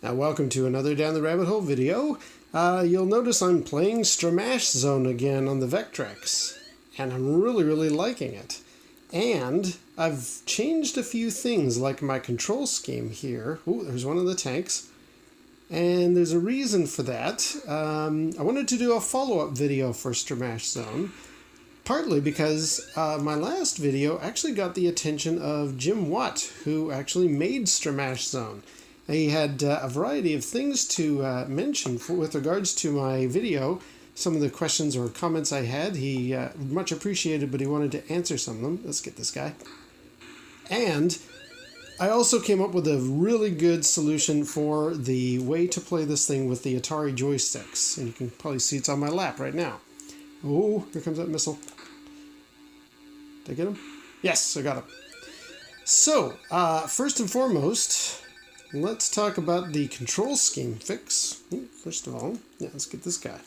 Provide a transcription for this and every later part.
Now welcome to another Down the Rabbit Hole video. You'll notice I'm playing Stramash Zone again on the Vectrex, and I'm really liking it. And I've changed a few things like my control scheme here. Ooh, there's one of the tanks. And there's a reason for that. I wanted to do a follow-up video for Stramash Zone, partly because my last video actually got the attention of Jim Watt, who actually made Stramash Zone. He had a variety of things to mention with regards to my video. Some of the questions or comments I had, he much appreciated, but he wanted to answer some of them. Let's get this guy. And I also came up with a really good solution for the way to play this thing with the Atari Joysticks. And you can probably see it's on my lap right now. Oh, here comes that missile. Did I get him? Yes, I got him. So, first and foremost, let's talk about the control scheme fix. First of all, let's get this guy.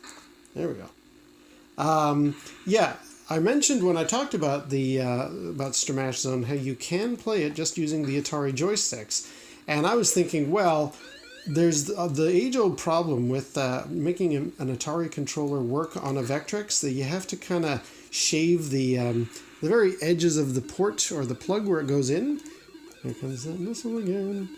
There we go. Yeah, I mentioned when I talked about the about Stramash Zone how you can play it just using the Atari Joysticks, and I was thinking, well, there's the age-old problem with making an Atari controller work on a Vectrex that you have to kind of shave the very edges of the port or the plug where it goes in. Here comes that missile again.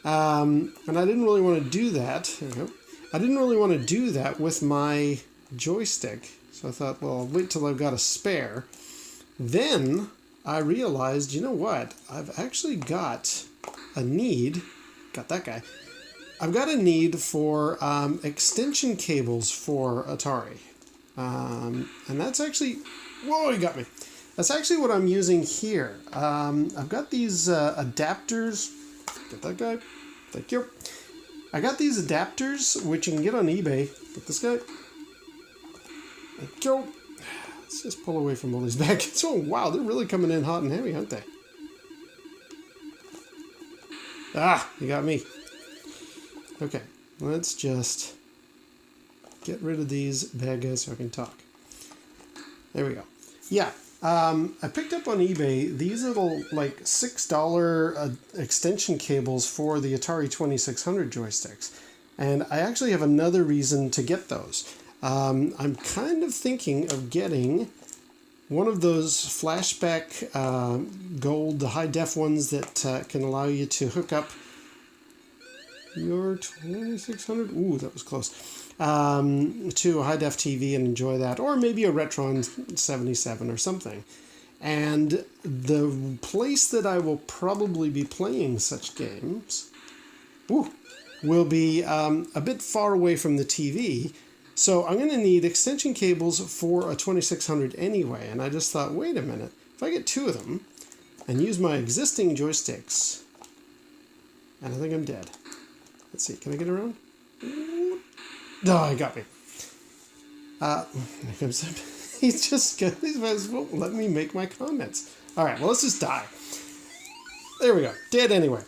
And I didn't really want to do that. There we go. I didn't really want to do that with my joystick. So I thought, well, I'll wait till I've got a spare. Then I realized, you know what? I've actually got a need. Got that guy. I've got a need for extension cables for Atari. And that's actually... Whoa, he got me. That's actually what I'm using here. I've got these adapters. Get that guy. Thank you. I got these adapters, which you can get on eBay. Get this guy. Thank you. Let's just pull away from all these bags. Oh, wow, they're really coming in hot and heavy, aren't they? Ah, you got me. Okay, let's just get rid of these bad guys so I can talk. There we go. Yeah. I picked up on eBay these little like $6 extension cables for the Atari 2600 joysticks, and I actually have another reason to get those. I'm kind of thinking of getting one of those flashback gold high def ones that can allow you to hook up your 2600. Ooh, that was close. To a high-def TV and enjoy that, or maybe a Retron 77 or something. And the place that I will probably be playing such games will be a bit far away from the TV, so I'm going to need extension cables for a 2600 anyway, and I just thought, wait a minute, if I get two of them and use my existing joysticks, and I think I'm dead. Let's see, can I get around? Oh, he got me. Here comes him. He won't let me make my comments. All right, well, let's just die. There we go. Dead anyway.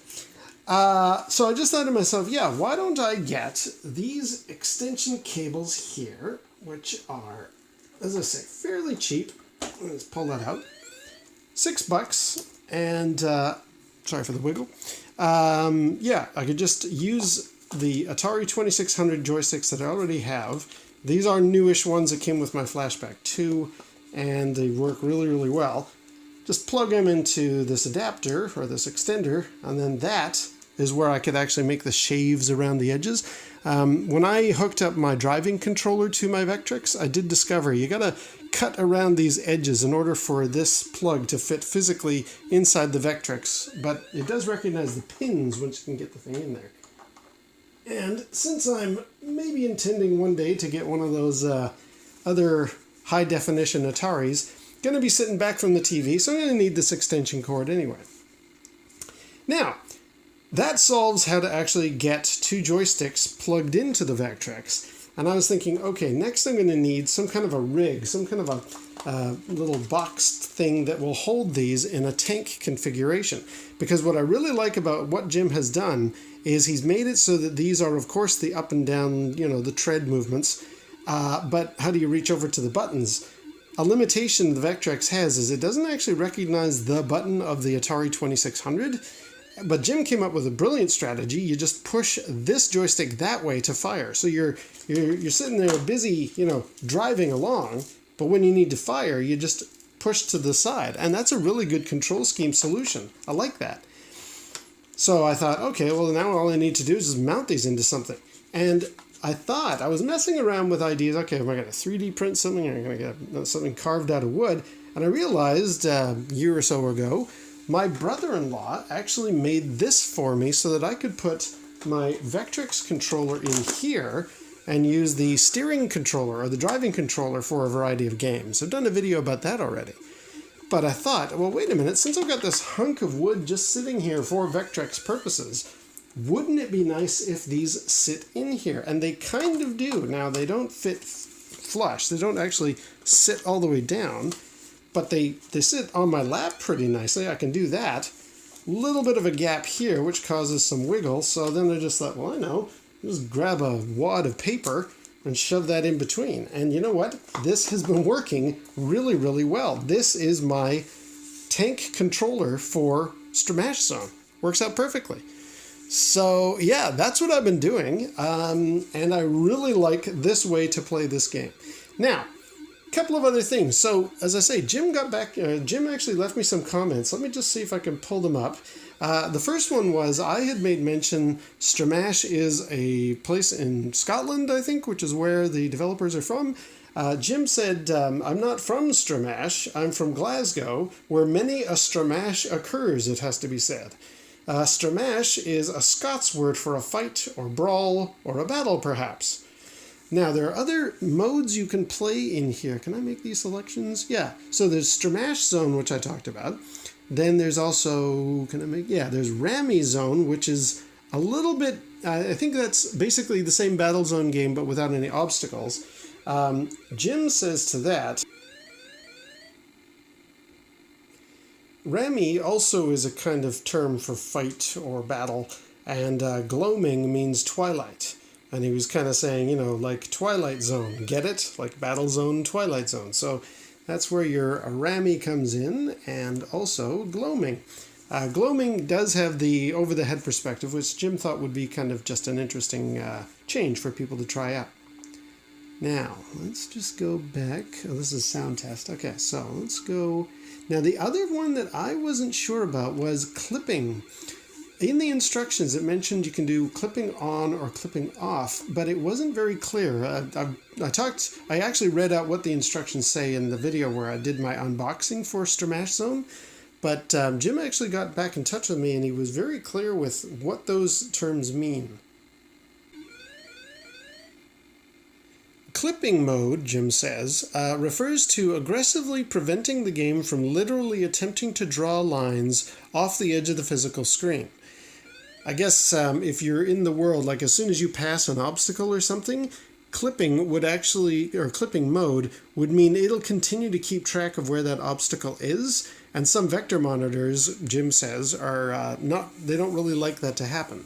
So I just thought to myself, yeah, why don't I get these extension cables here, which are, as I say, fairly cheap. Let's pull that out. $6, and sorry for the wiggle. Yeah, I could just use the Atari 2600 joysticks that I already have. These are newish ones that came with my Flashback 2, and they work really well. Just plug them into this adapter, or this extender, and then that is where I could actually make the shaves around the edges. When I hooked up my driving controller to my Vectrex, I did discover you gotta cut around these edges in order for this plug to fit physically inside the Vectrex, but it does recognize the pins once you can get the thing in there. And since I'm maybe intending one day to get one of those other high-definition Ataris, going to be sitting back from the TV, so I'm going to need this extension cord anyway. Now, that solves how to actually get two joysticks plugged into the Vectrex. And I was thinking, okay, next I'm going to need some kind of a rig, some kind of a little boxed thing that will hold these in a tank configuration. Because what I really like about what Jim has done is he's made it so that these are, of course, the up and down, the tread movements, but how do you reach over to the buttons? A limitation the Vectrex has is it doesn't actually recognize the button of the Atari 2600, But Jim came up with a brilliant strategy. You just push this joystick that way to fire. So you're sitting there busy, driving along, but when you need to fire, you just push to the side. And that's a really good control scheme solution. I like that. So I thought, okay, well now all I need to do is just mount these into something. And I thought, I was messing around with ideas, okay, am I going to 3D print something? Am I going to get something carved out of wood? And I realized a year or so ago, my brother-in-law actually made this for me so that I could put my Vectrex controller in here and use the steering controller or the driving controller for a variety of games. I've done a video about that already. But I thought, well, wait a minute, since I've got this hunk of wood just sitting here for Vectrex purposes, wouldn't it be nice if these sit in here? And they kind of do. Now, they don't fit flush. They don't actually sit all the way down, but they sit on my lap pretty nicely. I can do that. Little bit of a gap here, which causes some wiggle. So then I just thought, well, I know. Just grab a wad of paper and shove that in between. And you know what? This has been working really, really well. This is my tank controller for Stramash Zone. Works out perfectly. So yeah, that's what I've been doing. And I really like this way to play this game. Now, a couple of other things. So as I say, Jim got back, Jim actually left me some comments. Let me just see if I can pull them up. The first one was, I had made mention Stramash is a place in Scotland, I think, which is where the developers are from. Jim said, I'm not from Stramash, I'm from Glasgow, where many a Stramash occurs, it has to be said. Stramash is a Scots word for a fight, or brawl, or a battle, perhaps. Now, there are other modes you can play in here. Can I make these selections? Yeah. So there's Stramash Zone, which I talked about. Then there's also, there's Rammy Zone, which is a little bit, I think that's basically the same Battle Zone game, but without any obstacles. Jim says to that, Rammy also is a kind of term for fight or battle, and gloaming means twilight. And he was kind of saying, like Twilight Zone, get it? Like Battle Zone, Twilight Zone. So that's where your Rammy comes in, and also gloaming. Gloaming does have the over-the-head perspective, which Jim thought would be kind of just an interesting change for people to try out. Now, let's just go back. Oh, this is sound test. Okay, so let's go. Now, the other one that I wasn't sure about was clipping. In the instructions, it mentioned you can do clipping on or clipping off, but it wasn't very clear. I actually read out what the instructions say in the video where I did my unboxing for Stramash Zone, but Jim actually got back in touch with me, and he was very clear with what those terms mean. Clipping mode, Jim says, refers to aggressively preventing the game from literally attempting to draw lines off the edge of the physical screen. I guess if you're in the world, like as soon as you pass an obstacle or something, clipping mode would mean it'll continue to keep track of where that obstacle is, and some vector monitors, Jim says, are they don't really like that to happen.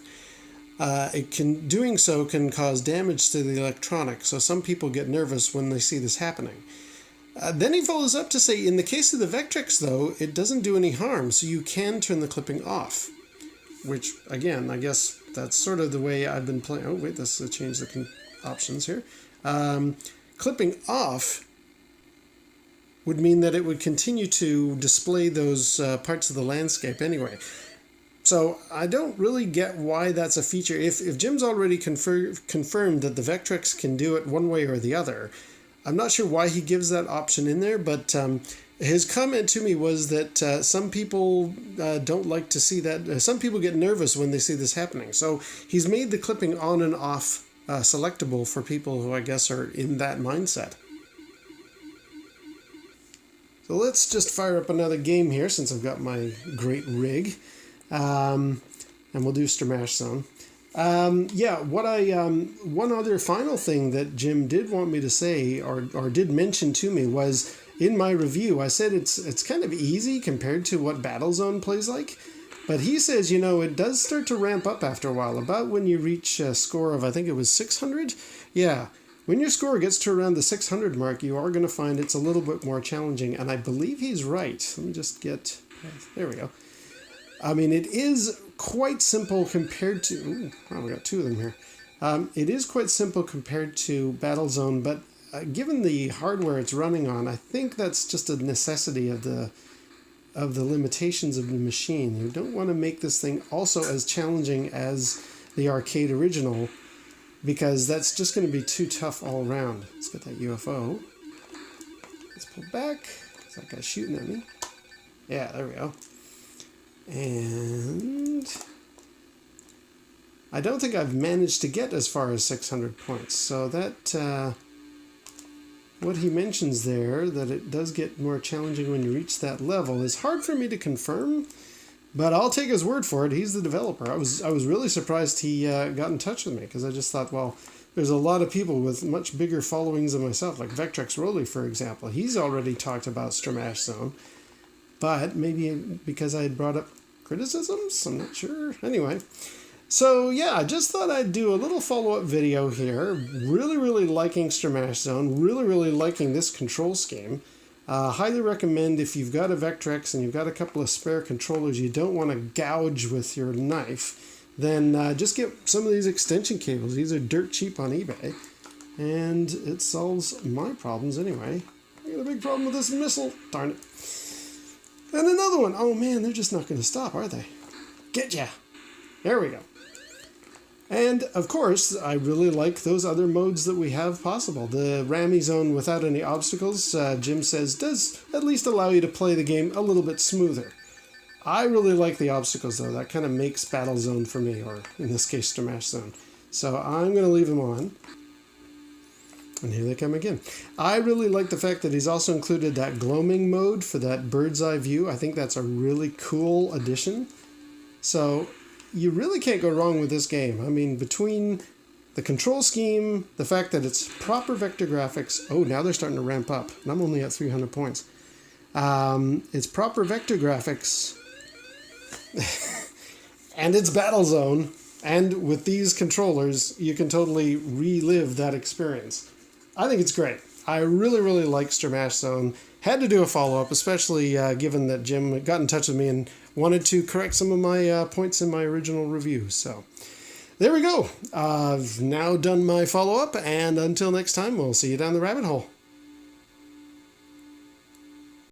Doing so can cause damage to the electronics, so some people get nervous when they see this happening. Then he follows up to say, in the case of the Vectrex, though, it doesn't do any harm, so you can turn the clipping off. Which, again, I guess that's sort of the way I've been playing. Oh, wait, let's change the options here. Clipping off would mean that it would continue to display those parts of the landscape anyway. So I don't really get why that's a feature. If Jim's already confirmed that the Vectrex can do it one way or the other, I'm not sure why he gives that option in there, but his comment to me was that some people don't like to see that. Some people get nervous when they see this happening. So he's made the clipping on and off selectable for people who I guess are in that mindset. So let's just fire up another game here since I've got my great rig. And we'll do Stramash Zone. One other final thing that Jim did want me to say or did mention to me was, in my review, I said it's kind of easy compared to what Battle Zone plays like. But he says, it does start to ramp up after a while. About when you reach a score of, I think it was 600? Yeah. When your score gets to around the 600 mark, you are going to find it's a little bit more challenging. And I believe he's right. Let me just get... There we go. I mean, it is quite simple compared to... Ooh, oh, we got two of them here. It is quite simple compared to Battlezone, but given the hardware it's running on, I think that's just a necessity of the limitations of the machine. You don't want to make this thing also as challenging as the arcade original, because that's just going to be too tough all around. Let's get that UFO. Let's pull back, because that guy's shooting at me. Yeah, there we go. And I don't think I've managed to get as far as 600 points. So that, what he mentions there, that it does get more challenging when you reach that level, is hard for me to confirm, but I'll take his word for it. He's the developer. I was really surprised he got in touch with me, because I just thought, well, there's a lot of people with much bigger followings than myself, like Vectrex Rolly, for example. He's already talked about Stramash Zone. But maybe because I had brought up criticisms, I'm not sure. Anyway, so yeah, I just thought I'd do a little follow-up video here. Really liking Stramash Zone. Really liking this control scheme. Highly recommend, if you've got a Vectrex and you've got a couple of spare controllers you don't want to gouge with your knife, then just get some of these extension cables. These are dirt cheap on eBay. And it solves my problems anyway. I got a big problem with this missile. Darn it. And another one. Oh man, they're just not going to stop, are they? Get ya! There we go. And of course, I really like those other modes that we have possible. The Rammy Zone without any obstacles, Jim says, does at least allow you to play the game a little bit smoother. I really like the obstacles though. That kind of makes Battlezone for me, or in this case, Stramash Zone. So I'm going to leave them on. And here they come again. I really like the fact that he's also included that gloaming mode for that bird's eye view. I think that's a really cool addition. So you really can't go wrong with this game. I mean, between the control scheme, the fact that it's proper vector graphics. Oh, now they're starting to ramp up. And I'm only at 300 points. It's proper vector graphics. And it's Battlezone. And with these controllers, you can totally relive that experience. I think it's great. I really like Stramash Zone. Had to do a follow-up, especially given that Jim got in touch with me and wanted to correct some of my points in my original review. So there we go. I've now done my follow-up, and until next time, we'll see you down the rabbit hole.